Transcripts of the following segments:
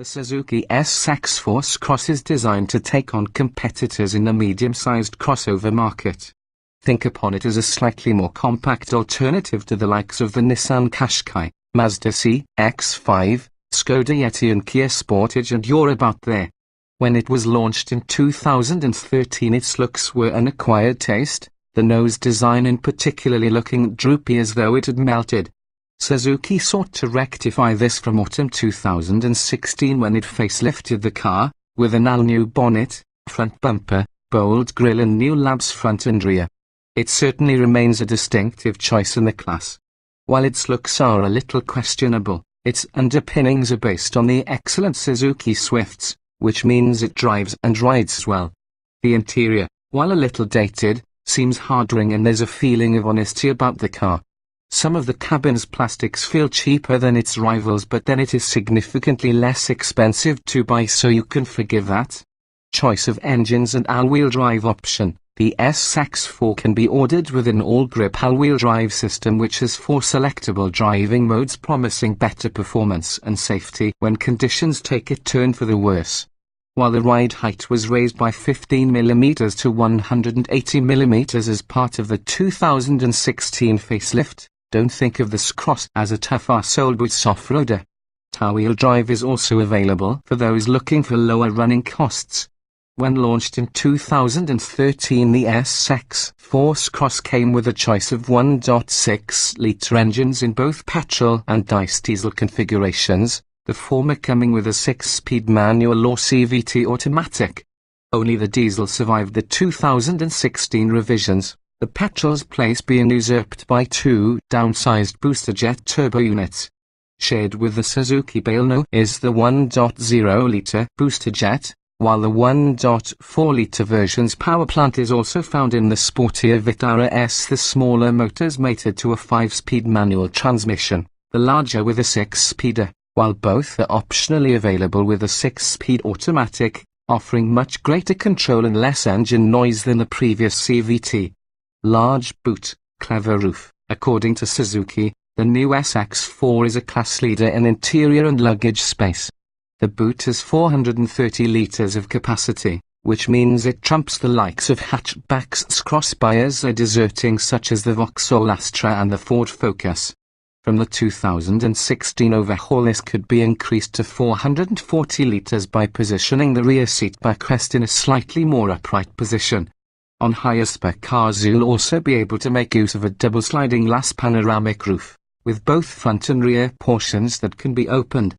The Suzuki SX4 S-Cross is designed to take on competitors in the medium-sized crossover market. Think upon it as a slightly more compact alternative to the likes of the Nissan Qashqai, Mazda CX-5, Skoda Yeti and Kia Sportage, and you're about there. When it was launched in 2013, its looks were an acquired taste, the nose design in particularly looking droopy as though it had melted. Suzuki sought to rectify this from autumn 2016 when it facelifted the car, with an all-new bonnet, front bumper, bold grille and new labs front and rear. It certainly remains a distinctive choice in the class. While its looks are a little questionable, its underpinnings are based on the excellent Suzuki Swifts, which means it drives and rides well. The interior, while a little dated, seems hardening and there's a feeling of honesty about the car. Some of the cabin's plastics feel cheaper than its rivals, but then it is significantly less expensive to buy, so you can forgive that. Choice of engines and all-wheel drive option. The SX4 can be ordered with an all-grip all-wheel drive system which has 4 selectable driving modes promising better performance and safety when conditions take a turn for the worse. While the ride height was raised by 15 mm to 180 mm as part of the 2016 facelift, don't think of the S-Cross as a tough arsehole boots off-roader. All-wheel drive is also available for those looking for lower running costs. When launched in 2013, the SX4 S-Cross came with a choice of 1.6-litre engines in both petrol and diesel configurations, the former coming with a 6-speed manual or CVT automatic. Only the diesel survived the 2016 revisions, the petrol's place being usurped by 2 downsized booster jet turbo units. Shared with the Suzuki Baleno is the 1.0-litre booster jet, while the 1.4-litre version's power plant is also found in the sportier Vitara S. The smaller motor's mated to a 5-speed manual transmission, the larger with a 6-speeder, while both are optionally available with a 6-speed automatic, offering much greater control and less engine noise than the previous CVT. Large boot, clever roof. According to Suzuki, the new SX4 is a class leader in interior and luggage space. The boot has 430 litres of capacity, which means it trumps the likes of hatchbacks S-Cross buyers are deserting, such as the Vauxhall Astra and the Ford Focus. From the 2016 overhaul, this could be increased to 440 litres by positioning the rear seat backrest in a slightly more upright position. On higher spec cars, you'll also be able to make use of a double sliding glass panoramic roof, with both front and rear portions that can be opened.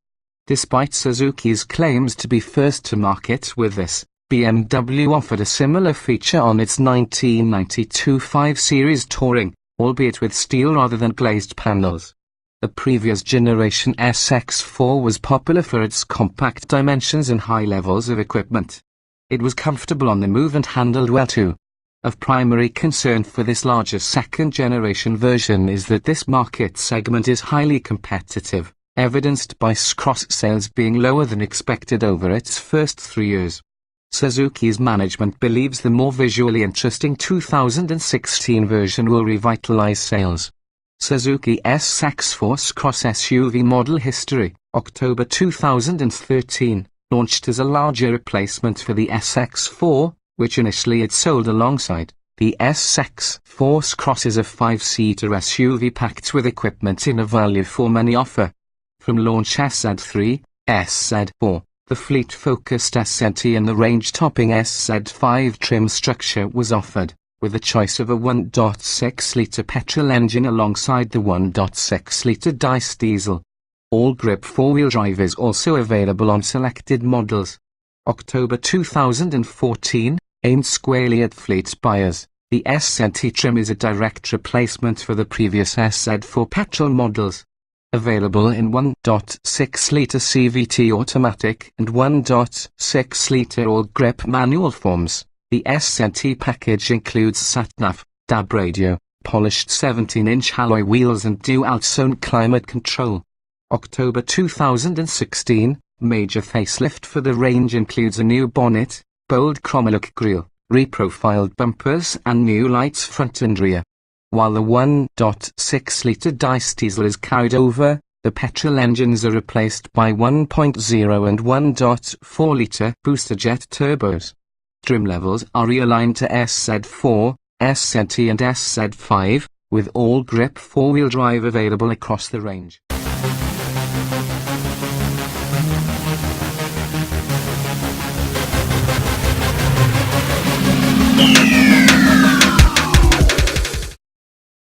Despite Suzuki's claims to be first to market with this, BMW offered a similar feature on its 1992 5 Series Touring, albeit with steel rather than glazed panels. The previous generation SX4 was popular for its compact dimensions and high levels of equipment. It was comfortable on the move and handled well too. Of primary concern for this larger second-generation version is that this market segment is highly competitive, evidenced by S-Cross sales being lower than expected over its first 3 years. Suzuki's management believes the more visually interesting 2016 version will revitalize sales. Suzuki SX4 S-Cross SUV model history, October 2013, launched as a larger replacement for the SX4, which initially it sold alongside. The SX4 S-Cross is a 5-seater SUV packed with equipment in a value for money offer. From launch SZ3, SZ4, the fleet-focused SZT and the range-topping SZ5 trim structure was offered, with a choice of a 1.6-litre petrol engine alongside the 1.6-litre diesel. All-grip 4-wheel drive is also available on selected models. October 2014, aimed squarely at fleet buyers, the SZT trim is a direct replacement for the previous SZ4 petrol models. Available in 1.6-litre CVT automatic and 1.6-litre all-grip manual forms, the SZT package includes sat-nav, DAB radio, polished 17-inch alloy wheels and dual-zone climate control. October 2016, major facelift for the range includes a new bonnet, bold chrome-look grille, reprofiled bumpers and new lights front and rear. While the 1.6-litre diesel is carried over, The petrol engines are replaced by 1.0 and 1.4-litre booster-jet turbos. Trim levels are realigned to SZ4, SZT and SZ5, with all-grip four-wheel drive available across the range.